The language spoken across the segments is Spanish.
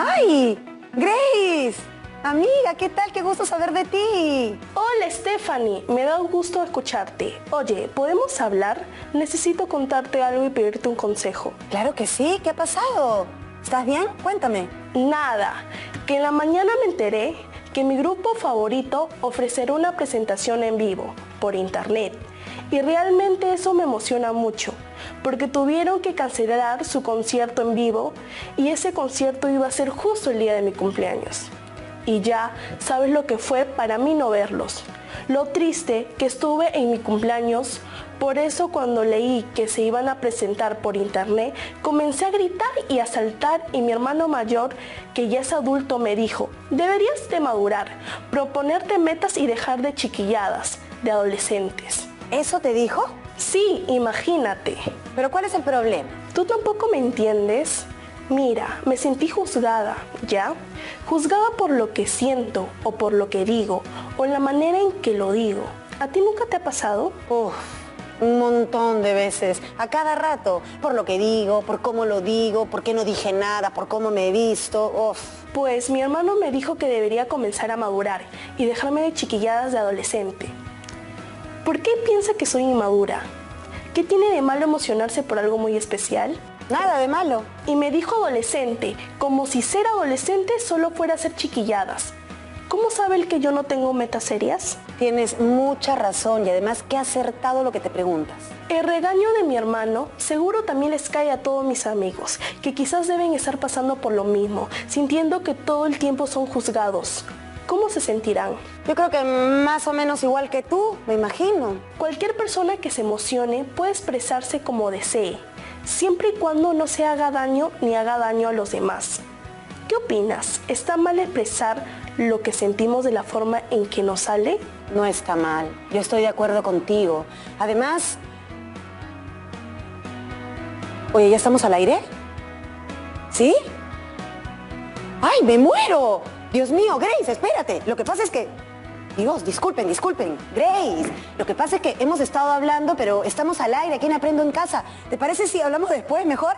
¡Ay! ¡Grace! Amiga, ¿qué tal? ¡Qué gusto saber de ti! Hola, Stephanie. Me da gusto escucharte. Oye, ¿podemos hablar? Necesito contarte algo y pedirte un consejo. Claro que sí. ¿Qué ha pasado? ¿Estás bien? Cuéntame. Nada. Que en la mañana me enteré que mi grupo favorito ofrecerá una presentación en vivo, por internet. Y realmente eso me emociona mucho, porque tuvieron que cancelar su concierto en vivo y ese concierto iba a ser justo el día de mi cumpleaños. Y ya sabes lo que fue para mí no verlos. Lo triste que estuve en mi cumpleaños, por eso cuando leí que se iban a presentar por internet, comencé a gritar y a saltar y mi hermano mayor, que ya es adulto, me dijo, deberías de madurar, proponerte metas y dejar de chiquilladas, de adolescentes. ¿Eso te dijo? Sí, imagínate. ¿Pero cuál es el problema? ¿Tú tampoco me entiendes? Mira, me sentí juzgada, ¿ya? Juzgada por lo que siento o por lo que digo o la manera en que lo digo. ¿A ti nunca te ha pasado? Uf, un montón de veces, a cada rato, por lo que digo, por cómo lo digo, por qué no dije nada, por cómo me he visto, uf. Pues mi hermano me dijo que debería comenzar a madurar y dejarme de chiquilladas de adolescente. ¿Por qué piensa que soy inmadura? ¿Qué tiene de malo emocionarse por algo muy especial? Nada de malo. Y me dijo adolescente, como si ser adolescente solo fuera ser chiquilladas. ¿Cómo sabe él que yo no tengo metas serias? Tienes mucha razón y además qué acertado lo que te preguntas. El regaño de mi hermano seguro también les cae a todos mis amigos, que quizás deben estar pasando por lo mismo, sintiendo que todo el tiempo son juzgados. ¿Cómo se sentirán? Yo creo que más o menos igual que tú, me imagino. Cualquier persona que se emocione puede expresarse como desee, siempre y cuando no se haga daño ni haga daño a los demás. ¿Qué opinas? ¿Está mal expresar lo que sentimos de la forma en que nos sale? No está mal, yo estoy de acuerdo contigo. Además... Oye, ¿ya estamos al aire? ¿Sí? ¡Ay, me muero! Dios mío, Grace, espérate. Lo que pasa es que... Dios, disculpen. Grace, lo que pasa es que hemos estado hablando, pero estamos al aire aquí en Aprendo en Casa. ¿Te parece si hablamos después mejor?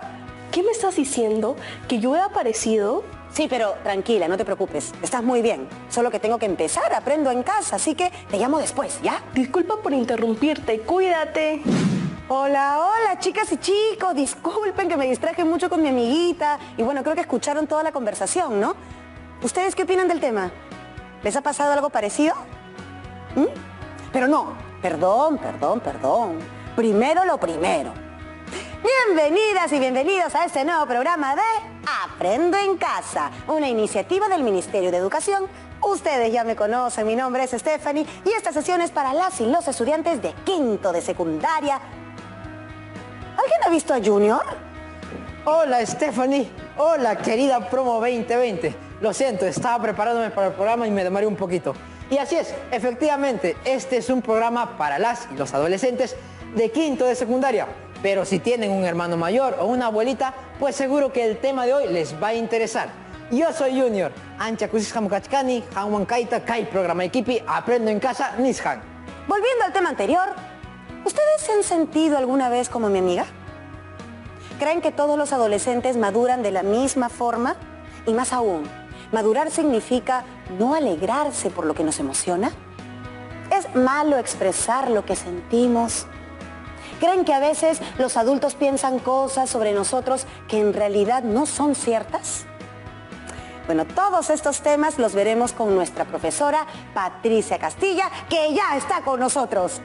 ¿Qué me estás diciendo? ¿Que yo he aparecido? Sí, pero tranquila, no te preocupes. Estás muy bien. Solo que tengo que empezar, Aprendo en Casa, así que te llamo después, ¿ya? Disculpa por interrumpirte, cuídate. Hola, chicas y chicos. Disculpen que me distraje mucho con mi amiguita. Y bueno, creo que escucharon toda la conversación, ¿no? ¿Ustedes qué opinan del tema? ¿Les ha pasado algo parecido? Pero no, perdón. Primero lo primero. Bienvenidas y bienvenidos a este nuevo programa de Aprendo en Casa, una iniciativa del Ministerio de Educación. Ustedes ya me conocen, mi nombre es Stephanie y esta sesión es para las y los estudiantes de quinto de secundaria. ¿Alguien ha visto a Junior? Hola Stephanie, hola querida Promo 2020. Lo siento, estaba preparándome para el programa y me demoré un poquito. Y así es, efectivamente, este es un programa para las y los adolescentes de quinto de secundaria. Pero si tienen un hermano mayor o una abuelita, pues seguro que el tema de hoy les va a interesar. Yo soy Junior, Ancha Kusis Hamukachkani, Hanwan Kaita, Kai Programa Equipi, Aprendo en Casa, Nishan. Volviendo al tema anterior, ¿ustedes se han sentido alguna vez como mi amiga? ¿Creen que todos los adolescentes maduran de la misma forma? Y más aún, ¿madurar significa no alegrarse por lo que nos emociona? ¿Es malo expresar lo que sentimos? ¿Creen que a veces los adultos piensan cosas sobre nosotros que en realidad no son ciertas? Bueno, todos estos temas los veremos con nuestra profesora Patricia Castilla, que ya está con nosotros.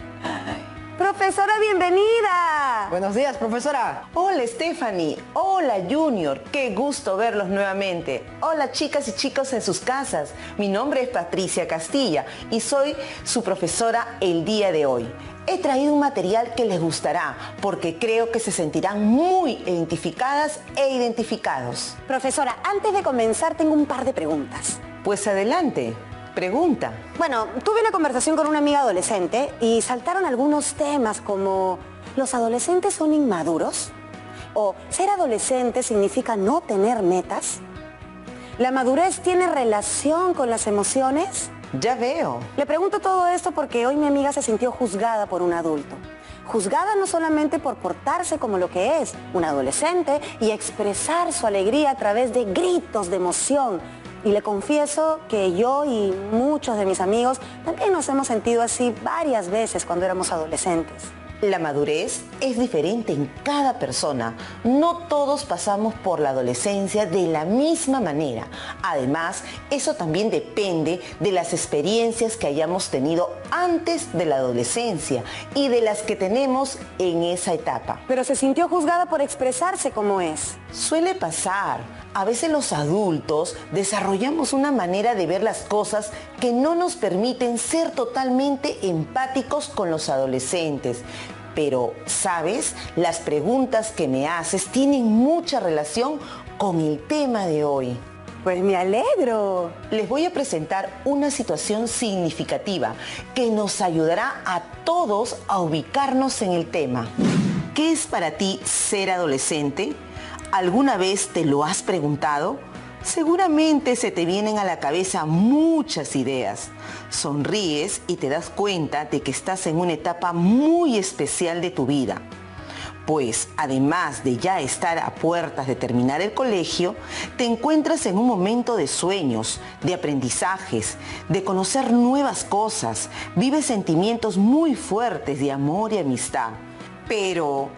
Profesora, bienvenida. Buenos días, profesora. Hola, Stephanie. Hola, Junior. Qué gusto verlos nuevamente. Hola, chicas y chicos en sus casas. Mi nombre es Patricia Castilla y soy su profesora el día de hoy. He traído un material que les gustará porque creo que se sentirán muy identificadas e identificados. Profesora, antes de comenzar tengo un par de preguntas. Pues adelante. Pregunta. Bueno, tuve una conversación con una amiga adolescente y saltaron algunos temas como ¿los adolescentes son inmaduros? ¿O ser adolescente significa no tener metas? ¿La madurez tiene relación con las emociones? Ya veo. Le pregunto todo esto porque hoy mi amiga se sintió juzgada por un adulto. juzgada no solamente por portarse como lo que es, un adolescente, y expresar su alegría a través de gritos de emoción. Y le confieso que yo y muchos de mis amigos también nos hemos sentido así varias veces cuando éramos adolescentes. La madurez es diferente en cada persona. No todos pasamos por la adolescencia de la misma manera. Además, eso también depende de las experiencias que hayamos tenido antes de la adolescencia y de las que tenemos en esa etapa. Pero se sintió juzgada por expresarse como es. Suele pasar. A veces los adultos desarrollamos una manera de ver las cosas que no nos permiten ser totalmente empáticos con los adolescentes. Pero, ¿sabes? Las preguntas que me haces tienen mucha relación con el tema de hoy. Pues me alegro. Les voy a presentar una situación significativa que nos ayudará a todos a ubicarnos en el tema. ¿Qué es para ti ser adolescente? ¿Alguna vez te lo has preguntado? Seguramente se te vienen a la cabeza muchas ideas. Sonríes y te das cuenta de que estás en una etapa muy especial de tu vida. Pues además de ya estar a puertas de terminar el colegio, te encuentras en un momento de sueños, de aprendizajes, de conocer nuevas cosas, vives sentimientos muy fuertes de amor y amistad. Pero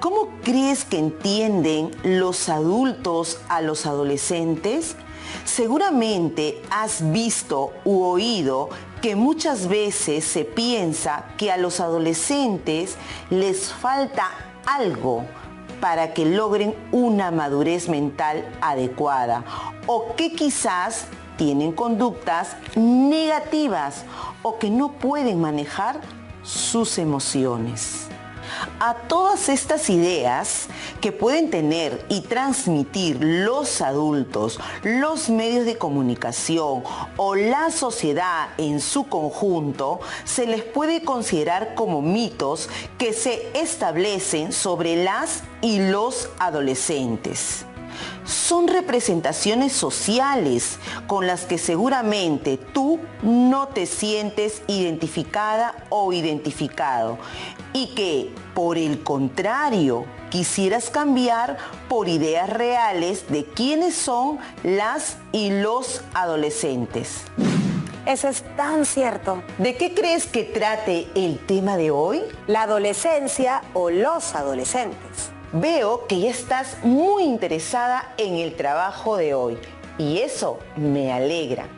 ¿cómo crees que entienden los adultos a los adolescentes? Seguramente has visto u oído que muchas veces se piensa que a los adolescentes les falta algo para que logren una madurez mental adecuada o que quizás tienen conductas negativas o que no pueden manejar sus emociones. A todas estas ideas que pueden tener y transmitir los adultos, los medios de comunicación o la sociedad en su conjunto, se les puede considerar como mitos que se establecen sobre las y los adolescentes. Son representaciones sociales con las que seguramente tú no te sientes identificada o identificado y que, por el contrario, quisieras cambiar por ideas reales de quiénes son las y los adolescentes. Eso es tan cierto. ¿De qué crees que trate el tema de hoy? La adolescencia o los adolescentes. Veo que ya estás muy interesada en el trabajo de hoy y eso me alegra.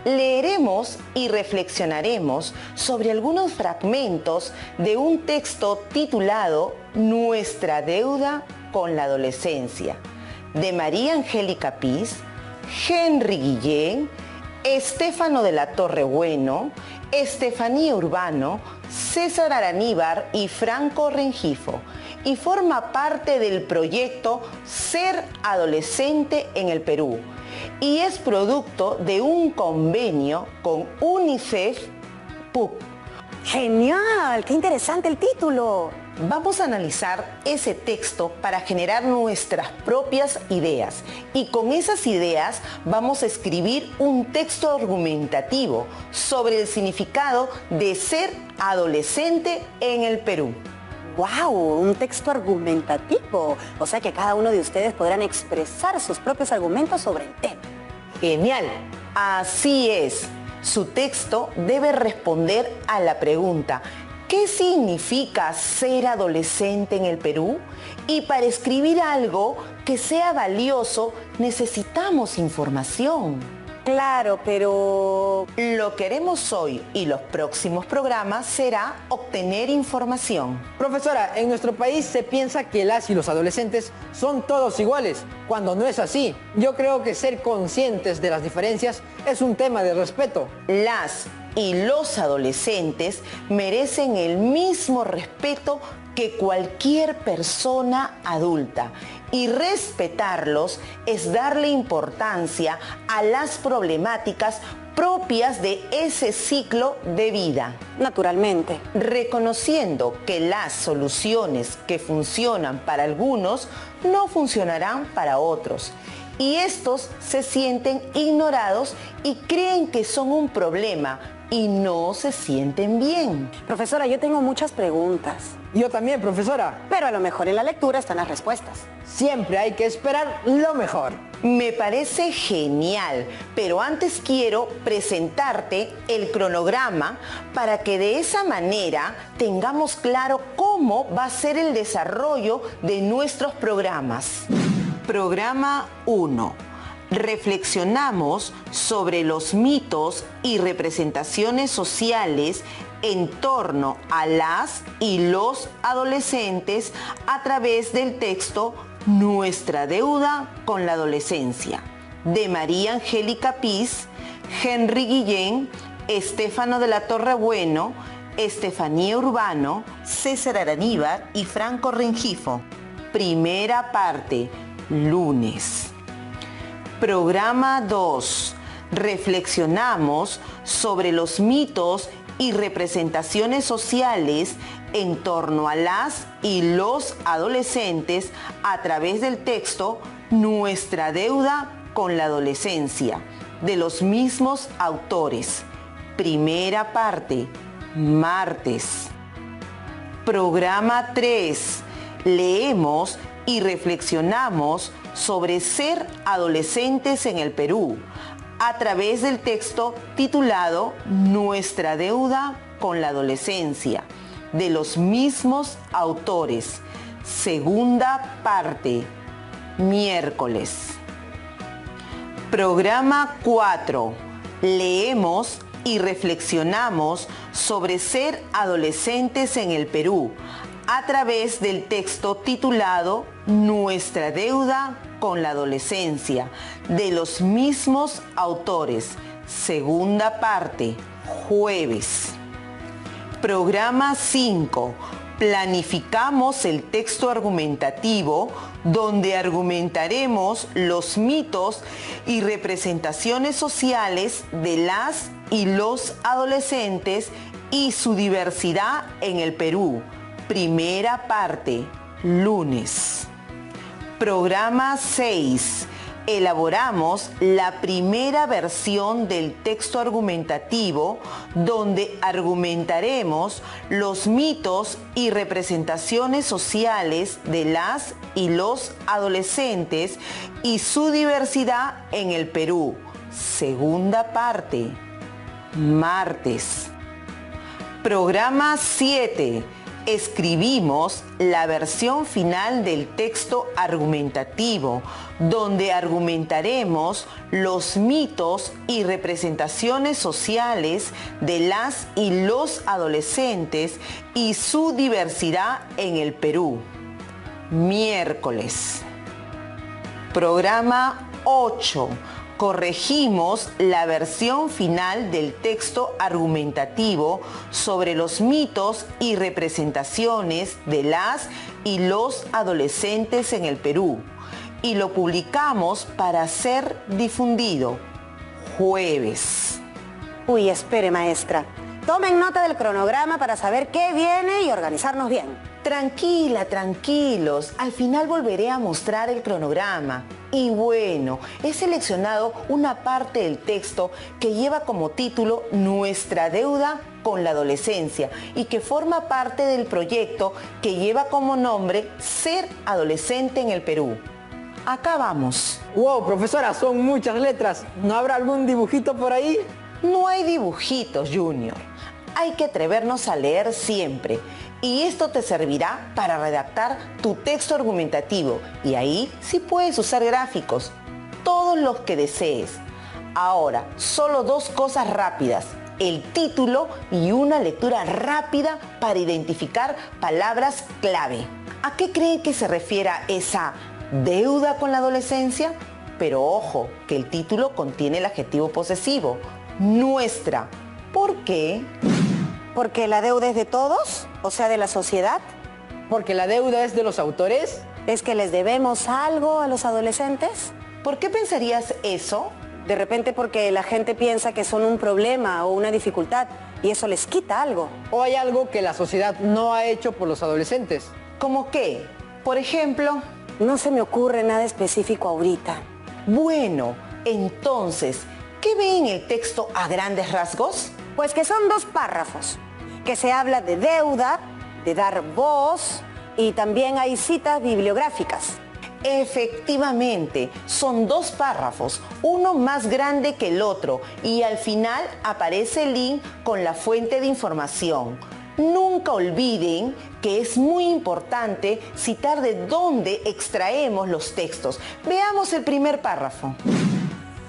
Leeremos y reflexionaremos sobre algunos fragmentos de un texto titulado Nuestra deuda con la adolescencia, de María Angélica Piz, Henry Guillén, Estéfano de la Torre Bueno, Estefanía Urbano, César Araníbar y Franco Rengifo, y forma parte del proyecto Ser Adolescente en el Perú y es producto de un convenio con UNICEF PUC. ¡Genial! ¡Qué interesante el título! Vamos a analizar ese texto para generar nuestras propias ideas y con esas ideas vamos a escribir un texto argumentativo sobre el significado de ser adolescente en el Perú. ¡Wow! Un texto argumentativo. O sea que cada uno de ustedes podrán expresar sus propios argumentos sobre el tema. ¡Genial! Así es. Su texto debe responder a la pregunta ¿qué significa ser adolescente en el Perú? Y para escribir algo que sea valioso necesitamos información. Claro, pero Lo que haremos hoy y los próximos programas será obtener información. Profesora, en nuestro país se piensa que las y los adolescentes son todos iguales, cuando no es así. Yo creo que ser conscientes de las diferencias es un tema de respeto. Las y los adolescentes merecen el mismo respeto que cualquier persona adulta. Y respetarlos es darle importancia a las problemáticas propias de ese ciclo de vida. naturalmente. Reconociendo que las soluciones que funcionan para algunos no funcionarán para otros. Y estos se sienten ignorados y creen que son un problema y no se sienten bien. Profesora, yo tengo muchas preguntas. Yo también, profesora. Pero a lo mejor en la lectura están las respuestas. Siempre hay que esperar lo mejor. Me parece genial, pero antes quiero presentarte el cronograma para que de esa manera tengamos claro cómo va a ser el desarrollo de nuestros programas. Programa 1. Reflexionamos sobre los mitos y representaciones sociales en torno a las y los adolescentes a través del texto Nuestra deuda con la adolescencia, de María Angélica Piz, Henry Guillén, Estéfano de la Torre Bueno, Estefanía Urbano, César Araníbar y Franco Rengifo. Primera parte, lunes. Programa 2. Reflexionamos sobre los mitos y representaciones sociales en torno a las y los adolescentes a través del texto Nuestra deuda con la adolescencia, de los mismos autores. Primera parte, martes. Programa 3. Leemos y reflexionamos sobre ser adolescentes en el Perú, a través del texto titulado Nuestra deuda con la adolescencia, de los mismos autores. Segunda parte, miércoles. Programa 4. Leemos y reflexionamos sobre ser adolescentes en el Perú, a través del texto titulado Nuestra deuda con la adolescencia, de los mismos autores. Segunda parte, jueves. Programa 5. Planificamos el texto argumentativo, donde argumentaremos los mitos y representaciones sociales de las y los adolescentes y su diversidad en el Perú. Primera parte, lunes. Programa 6. Elaboramos la primera versión del texto argumentativo, donde argumentaremos los mitos y representaciones sociales de las y los adolescentes y su diversidad en el Perú. Segunda parte, martes. Programa 7. Escribimos la versión final del texto argumentativo, donde argumentaremos los mitos y representaciones sociales de las y los adolescentes y su diversidad en el Perú. Miércoles. Programa 8. Corregimos la versión final del texto argumentativo sobre los mitos y representaciones de las y los adolescentes en el Perú y lo publicamos para ser difundido. Jueves. Uy, espere, maestra. Tomen nota del cronograma para saber qué viene y organizarnos bien. Tranquila, tranquilos. Al final volveré a mostrar el cronograma. Y bueno, he seleccionado una parte del texto que lleva como título Nuestra deuda con la adolescencia y que forma parte del proyecto que lleva como nombre Ser adolescente en el Perú. Acá vamos. Wow, profesora, son muchas letras. ¿No habrá algún dibujito por ahí? No hay dibujitos, Junior. Hay que atrevernos a leer siempre. Y esto te servirá para redactar tu texto argumentativo. Y ahí sí puedes usar gráficos, todos los que desees. Ahora, solo dos cosas rápidas. El título y una lectura rápida para identificar palabras clave. ¿A qué creen que se refiere esa deuda con la adolescencia? Pero ojo, que el título contiene el adjetivo posesivo. Nuestra. ¿Por qué? Porque la deuda es de todos, o sea, de la sociedad. Porque la deuda es de los autores. ¿Es que les debemos algo a los adolescentes? ¿Por qué pensarías eso? De repente porque la gente piensa que son un problema o una dificultad y eso les quita algo. ¿O hay algo que la sociedad no ha hecho por los adolescentes? ¿Cómo qué? Por ejemplo. No se me ocurre nada específico ahorita. Bueno, entonces, ¿qué ve en el texto a grandes rasgos? Pues que son 2 párrafos, que se habla de deuda, de dar voz y también hay citas bibliográficas. Efectivamente, son 2 párrafos, uno más grande que el otro, y al final aparece el link con la fuente de información. Nunca olviden que es muy importante citar de dónde extraemos los textos. Veamos el primer párrafo.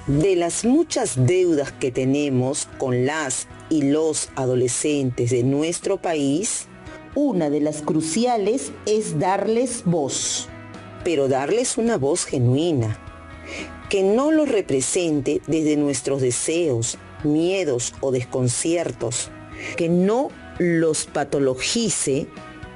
De las muchas deudas que tenemos con las y los adolescentes de nuestro país, una de las cruciales es darles voz, pero darles una voz genuina, que no los represente desde nuestros deseos, miedos o desconciertos, que no los patologice,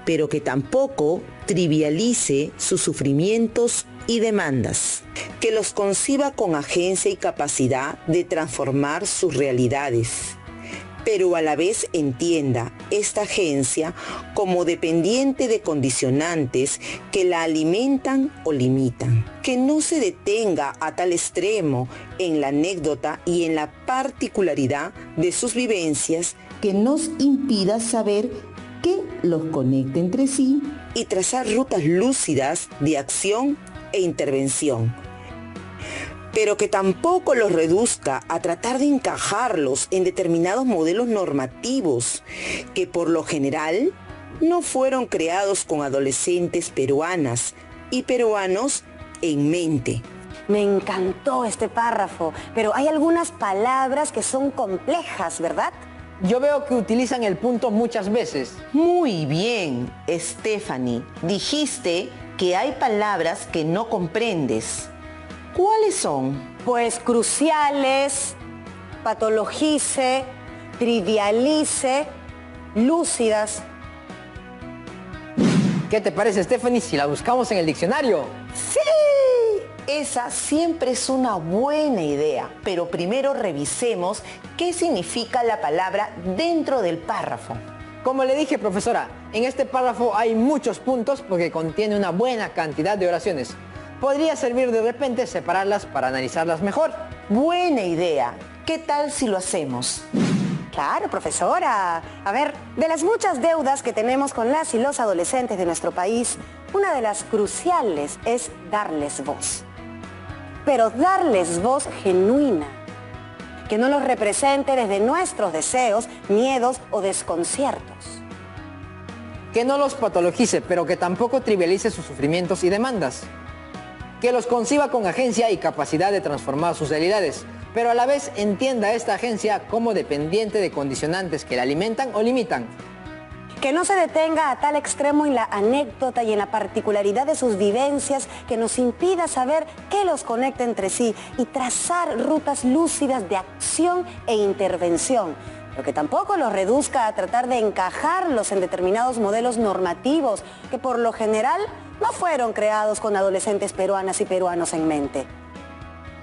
pero que tampoco trivialice sus sufrimientos y demandas, que los conciba con agencia y capacidad de transformar sus realidades, pero a la vez entienda esta agencia como dependiente de condicionantes que la alimentan o limitan, que no se detenga a tal extremo en la anécdota y en la particularidad de sus vivencias que nos impida saber qué los conecta entre sí y trazar rutas lúcidas de acción e intervención, pero que tampoco los reduzca a tratar de encajarlos en determinados modelos normativos que por lo general no fueron creados con adolescentes peruanas y peruanos en mente. Me encantó este párrafo, pero hay algunas palabras que son complejas, ¿verdad? Yo veo que utilizan el punto muchas veces. Muy bien, Stephanie. Dijiste que hay palabras que no comprendes. ¿Cuáles son? Pues cruciales, patologice, trivialice, lúcidas. ¿Qué te parece, Stephanie, si la buscamos en el diccionario? ¡Sí! Esa siempre es una buena idea, pero primero revisemos qué significa la palabra dentro del párrafo. Como le dije, profesora, en este párrafo hay muchos puntos porque contiene una buena cantidad de oraciones. Podría servir de repente separarlas para analizarlas mejor. Buena idea. ¿Qué tal si lo hacemos? Claro, profesora. A ver, de las muchas deudas que tenemos con las y los adolescentes de nuestro país, una de las cruciales es darles voz. Pero darles voz genuina, que no los represente desde nuestros deseos, miedos o desconciertos. Que no los patologice, pero que tampoco trivialice sus sufrimientos y demandas. Que los conciba con agencia y capacidad de transformar sus realidades, pero a la vez entienda esta agencia como dependiente de condicionantes que la alimentan o limitan. Que no se detenga a tal extremo en la anécdota y en la particularidad de sus vivencias que nos impida saber qué los conecta entre sí y trazar rutas lúcidas de acción e intervención, pero que tampoco los reduzca a tratar de encajarlos en determinados modelos normativos que por lo general no fueron creados con adolescentes peruanas y peruanos en mente.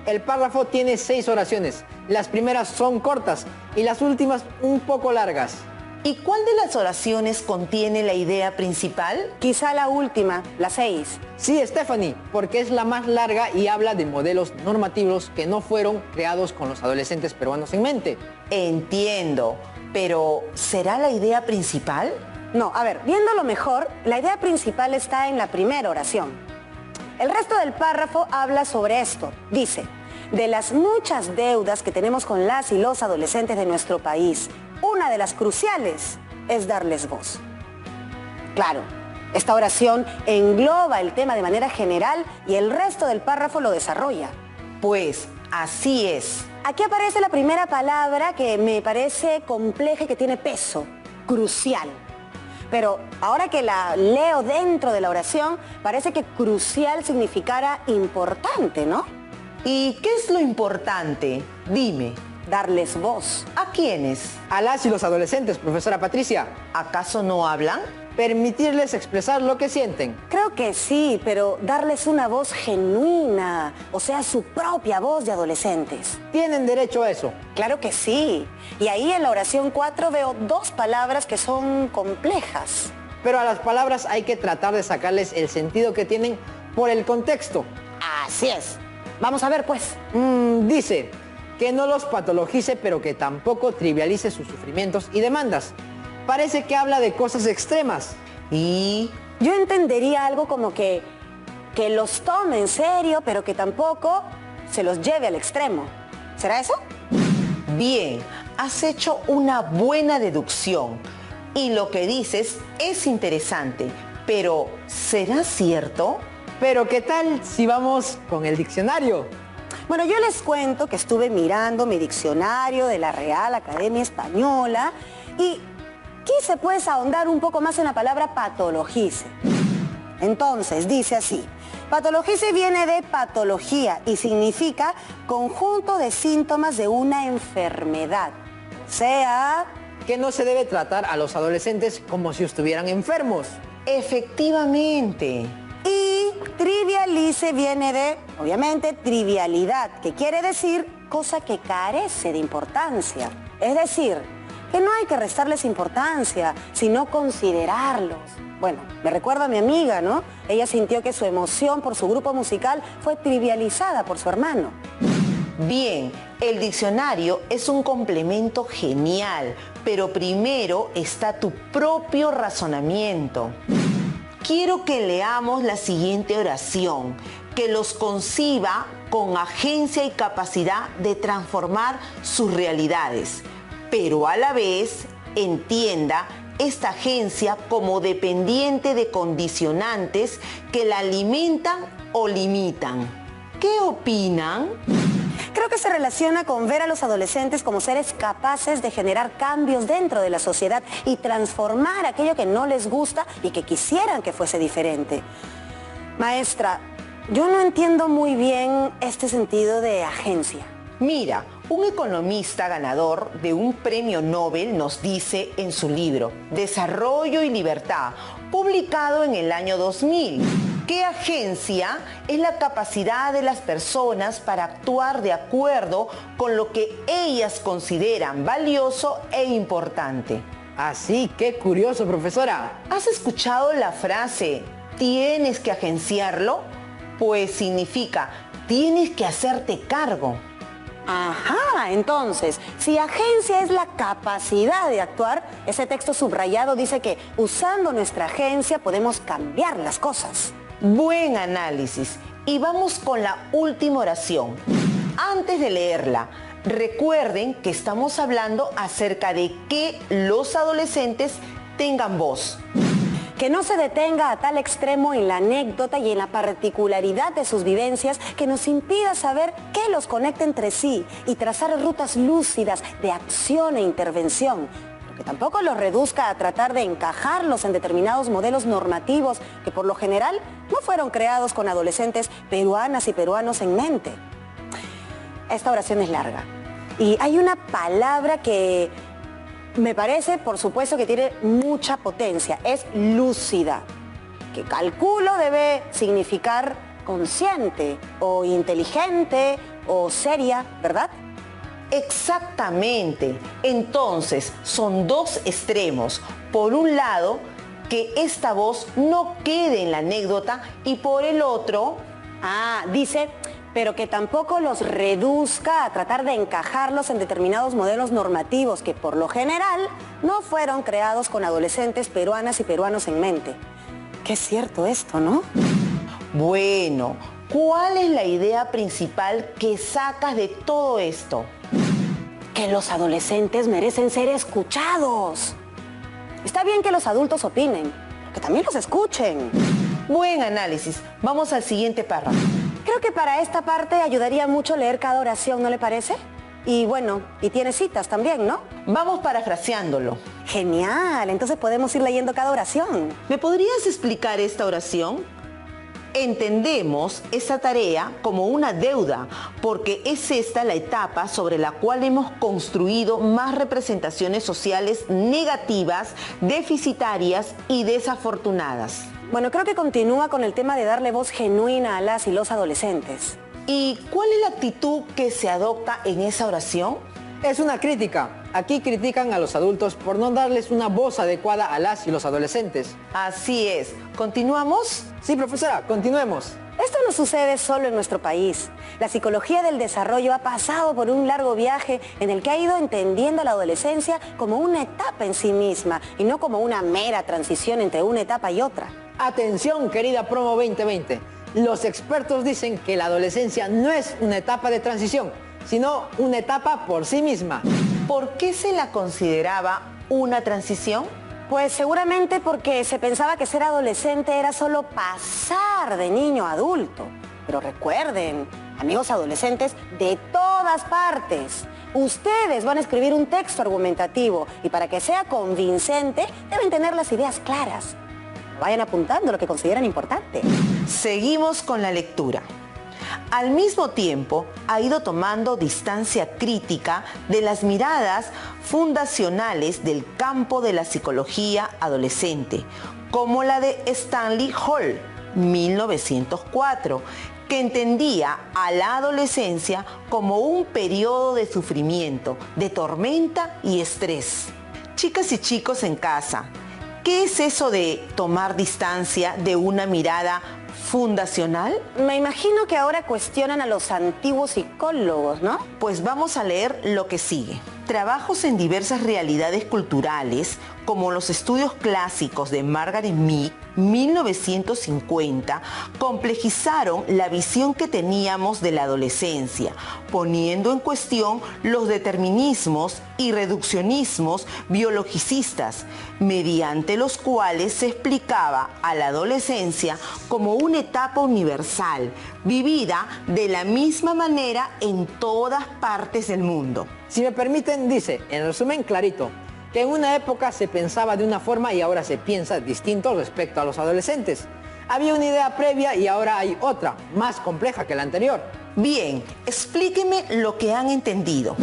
El párrafo tiene 6 oraciones. Las primeras son cortas y las últimas un poco largas. ¿Y cuál de las oraciones contiene la idea principal? Quizá la última, la 6. Sí, Stephanie, porque es la más larga y habla de modelos normativos que no fueron creados con los adolescentes peruanos en mente. Entiendo, pero ¿será la idea principal? No, a ver, viéndolo mejor, la idea principal está en la primera oración. El resto del párrafo habla sobre esto. Dice, de las muchas deudas que tenemos con las y los adolescentes de nuestro país, una de las cruciales es darles voz. Claro, esta oración engloba el tema de manera general y el resto del párrafo lo desarrolla. Pues así es. Aquí aparece la primera palabra que me parece compleja y que tiene peso, crucial. Pero ahora que la leo dentro de la oración, parece que crucial significara importante, ¿no? ¿Y qué es lo importante? Dime. Darles voz. ¿A quiénes? A las y los adolescentes, profesora Patricia. ¿Acaso no hablan? Permitirles expresar lo que sienten. Creo que sí, pero darles una voz genuina, o sea, su propia voz de adolescentes. Tienen derecho a eso. Claro que sí. Y ahí en la oración 4 veo 2 palabras que son complejas. Pero a las palabras hay que tratar de sacarles el sentido que tienen por el contexto. Así es. Vamos a ver, pues. Dice, que no los patologice, pero que tampoco trivialice sus sufrimientos y demandas. Parece que habla de cosas extremas. Y Yo entendería algo como que los tome en serio, pero que tampoco se los lleve al extremo. ¿Será eso? bien, has hecho una buena deducción. Y lo que dices es interesante, pero ¿será cierto? Pero ¿qué tal si vamos con el diccionario? Bueno, yo les cuento que estuve mirando mi diccionario de la Real Academia Española y quise pues ahondar un poco más en la palabra patologice. Entonces, dice así: patologice viene de patología y significa conjunto de síntomas de una enfermedad. O sea, Que no se debe tratar a los adolescentes como si estuvieran enfermos. Efectivamente. y trivialice viene de, obviamente, trivialidad, que quiere decir cosa que carece de importancia. Es decir, que no hay que restarles importancia, sino considerarlos. Bueno, me recuerda a mi amiga, ¿no? Ella sintió que su emoción por su grupo musical fue trivializada por su hermano. Bien, el diccionario es un complemento genial, pero primero está tu propio razonamiento. Quiero que leamos la siguiente oración, que los conciba con agencia y capacidad de transformar sus realidades, pero a la vez entienda esta agencia como dependiente de condicionantes que la alimentan o limitan. ¿Qué opinan? Creo que se relaciona con ver a los adolescentes como seres capaces de generar cambios dentro de la sociedad y transformar aquello que no les gusta y que quisieran que fuese diferente. Maestra, yo no entiendo muy bien este sentido de agencia. Mira, un economista ganador de un premio Nobel nos dice en su libro Desarrollo y Libertad, publicado en el año 2000, que agencia es la capacidad de las personas para actuar de acuerdo con lo que ellas consideran valioso e importante. Así, qué curioso, profesora. ¿Has escuchado la frase ¿tienes que agenciarlo? Pues significa tienes que hacerte cargo. Ajá, entonces, si agencia es la capacidad de actuar, ese texto subrayado dice que usando nuestra agencia podemos cambiar las cosas. Buen análisis. Y vamos con la última oración. Antes de leerla, recuerden que estamos hablando acerca de que los adolescentes tengan voz. Que no se detenga a tal extremo en la anécdota y en la particularidad de sus vivencias que nos impida saber qué los conecta entre sí y trazar rutas lúcidas de acción e intervención. Que tampoco los reduzca a tratar de encajarlos en determinados modelos normativos que por lo general no fueron creados con adolescentes peruanas y peruanos en mente. Esta oración es larga y hay una palabra que me parece, por supuesto, que tiene mucha potencia. Es lúcida, que calculo debe significar consciente o inteligente o seria, ¿verdad? Exactamente. Entonces, son dos extremos. Por un lado, que esta voz no quede en la anécdota y por el otro... dice, pero que tampoco los reduzca a tratar de encajarlos en determinados modelos normativos que por lo general no fueron creados con adolescentes peruanas y peruanos en mente. Qué cierto esto, ¿no? Bueno, ¿cuál es la idea principal que sacas de todo esto? Que los adolescentes merecen ser escuchados. Está bien que los adultos opinen, pero que también los escuchen. Buen análisis. Vamos al siguiente párrafo. Creo que para esta parte ayudaría mucho leer cada oración, ¿no le parece? Y bueno, y tiene citas también, ¿no? Vamos parafraseándolo. Genial, entonces podemos ir leyendo cada oración. ¿Me podrías explicar esta oración? Entendemos esta tarea como una deuda, porque es esta la etapa sobre la cual hemos construido más representaciones sociales negativas, deficitarias y desafortunadas. Bueno, creo que continúa con el tema de darle voz genuina a las y los adolescentes. ¿Y cuál es la actitud que se adopta en esa oración? Es una crítica. Aquí critican a los adultos por no darles una voz adecuada a las y los adolescentes. Así es. ¿Continuamos? Sí, profesora, continuemos. Esto no sucede solo en nuestro país. La psicología del desarrollo ha pasado por un largo viaje en el que ha ido entendiendo a la adolescencia como una etapa en sí misma y no como una mera transición entre una etapa y otra. Atención, querida Promo 2020. Los expertos dicen que la adolescencia no es una etapa de transición, sino una etapa por sí misma. ¿Por qué se la consideraba una transición? Pues seguramente porque se pensaba que ser adolescente era solo pasar de niño a adulto. Pero recuerden, amigos adolescentes de todas partes, ustedes van a escribir un texto argumentativo y para que sea convincente deben tener las ideas claras. Vayan apuntando lo que consideran importante. Seguimos con la lectura. Al mismo tiempo, ha ido tomando distancia crítica de las miradas fundacionales del campo de la psicología adolescente, como la de Stanley Hall, 1904, que entendía a la adolescencia como un periodo de sufrimiento, de tormenta y estrés. Chicas y chicos en casa, ¿qué es eso de tomar distancia de una mirada fundacional? Me imagino que ahora cuestionan a los antiguos psicólogos, ¿no? Pues vamos a leer lo que sigue. Trabajos en diversas realidades culturales, como los estudios clásicos de Margaret Mead, 1950, complejizaron la visión que teníamos de la adolescencia, poniendo en cuestión los determinismos y reduccionismos biologicistas, mediante los cuales se explicaba a la adolescencia como una etapa universal, vivida de la misma manera en todas partes del mundo. Si me permiten, dice, en resumen clarito, que en una época se pensaba de una forma y ahora se piensa distinto respecto a los adolescentes. Había una idea previa y ahora hay otra, más compleja que la anterior. Bien, explíqueme lo que han entendido.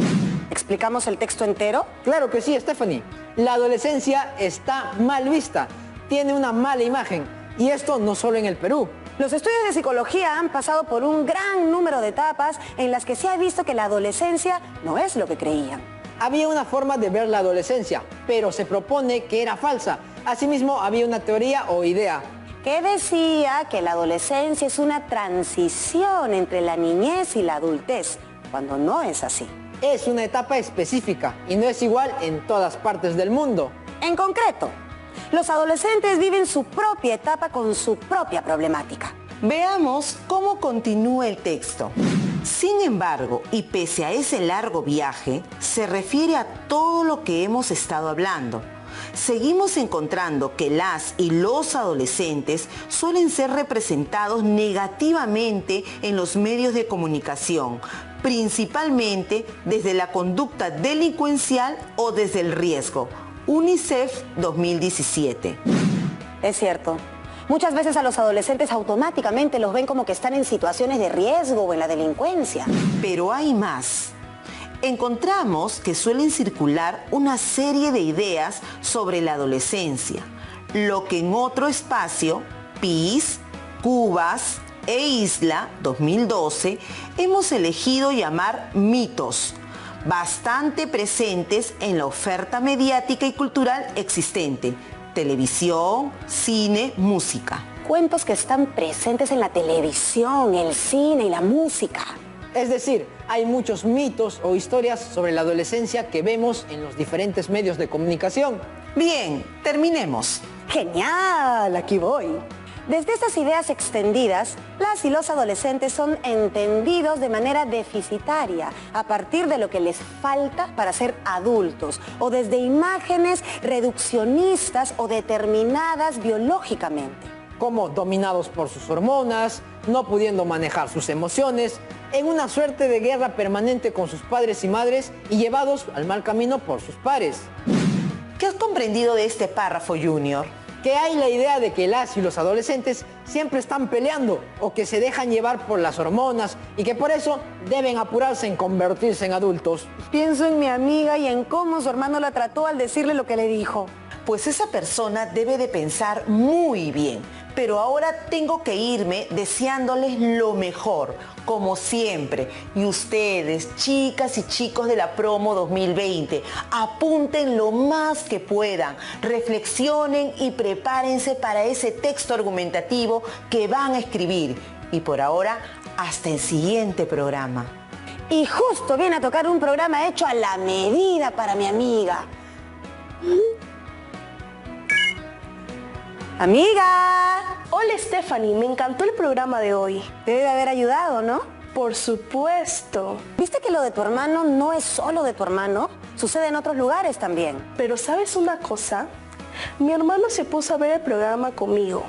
¿Explicamos el texto entero? Claro que sí, Stephanie. La adolescencia está mal vista, tiene una mala imagen, y esto no solo en el Perú. Los estudios de psicología han pasado por un gran número de etapas en las que se ha visto que la adolescencia no es lo que creían. Había una forma de ver la adolescencia, pero se propone que era falsa. Asimismo, había una teoría o idea que decía que la adolescencia es una transición entre la niñez y la adultez, cuando no es así. Es una etapa específica y no es igual en todas partes del mundo. En concreto, los adolescentes viven su propia etapa con su propia problemática. Veamos cómo continúa el texto. Sin embargo, y pese a ese largo viaje, se refiere a todo lo que hemos estado hablando. Seguimos encontrando que las y los adolescentes suelen ser representados negativamente en los medios de comunicación, principalmente desde la conducta delincuencial o desde el riesgo. UNICEF 2017. Es cierto. Muchas veces a los adolescentes automáticamente los ven como que están en situaciones de riesgo o en la delincuencia. Pero hay más. Encontramos que suelen circular una serie de ideas sobre la adolescencia, lo que en otro espacio, PIS, Cubas e Isla 2012, hemos elegido llamar mitos, bastante presentes en la oferta mediática y cultural existente. Televisión, cine, música. Cuentos que están presentes en la televisión, el cine y la música. Es decir, hay muchos mitos o historias sobre la adolescencia que vemos en los diferentes medios de comunicación. Bien, terminemos. ¡Genial! Aquí voy. Desde estas ideas extendidas, las y los adolescentes son entendidos de manera deficitaria a partir de lo que les falta para ser adultos o desde imágenes reduccionistas o determinadas biológicamente. Como dominados por sus hormonas, no pudiendo manejar sus emociones, en una suerte de guerra permanente con sus padres y madres y llevados al mal camino por sus pares. ¿Qué has comprendido de este párrafo, Junior? Que hay la idea de que las y los adolescentes siempre están peleando o que se dejan llevar por las hormonas y que por eso deben apurarse en convertirse en adultos. Pienso en mi amiga y en cómo su hermano la trató al decirle lo que le dijo. Pues esa persona debe de pensar muy bien, pero ahora tengo que irme deseándoles lo mejor, como siempre. Y ustedes, chicas y chicos de la promo 2020, apunten lo más que puedan, reflexionen y prepárense para ese texto argumentativo que van a escribir. Y por ahora, hasta el siguiente programa. Y justo viene a tocar un programa hecho a la medida para mi amiga. ¡Amiga! Hola Stephanie, me encantó el programa de hoy. Te debe haber ayudado, ¿no? Por supuesto. ¿Viste que lo de tu hermano no es solo de tu hermano? Sucede en otros lugares también. Pero ¿sabes una cosa? Mi hermano se puso a ver el programa conmigo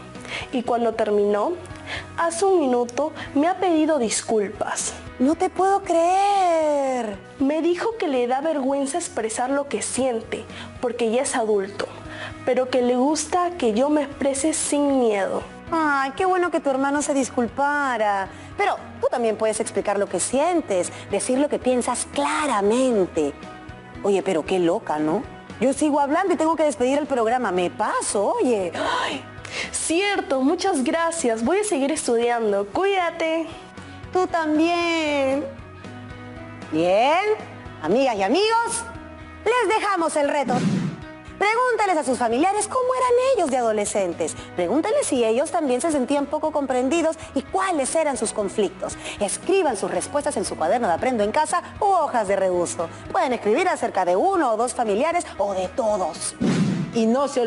y cuando terminó, hace un minuto me ha pedido disculpas. No te puedo creer. Me dijo que le da vergüenza expresar lo que siente porque ya es adulto, pero que le gusta que yo me exprese sin miedo. Ay, qué bueno que tu hermano se disculpara. Pero tú también puedes explicar lo que sientes, decir lo que piensas claramente. Oye, pero qué loca, ¿no? Yo sigo hablando y tengo que despedir el programa. Me paso, oye. Ay, cierto, muchas gracias. Voy a seguir estudiando. Cuídate. Tú también. Bien, amigas y amigos, les dejamos el reto. Pregúntales a sus familiares cómo eran ellos de adolescentes. Pregúntenles si ellos también se sentían poco comprendidos y cuáles eran sus conflictos. Escriban sus respuestas en su cuaderno de Aprendo en Casa u hojas de reuso. Pueden escribir acerca de uno o dos familiares o de todos. Y no se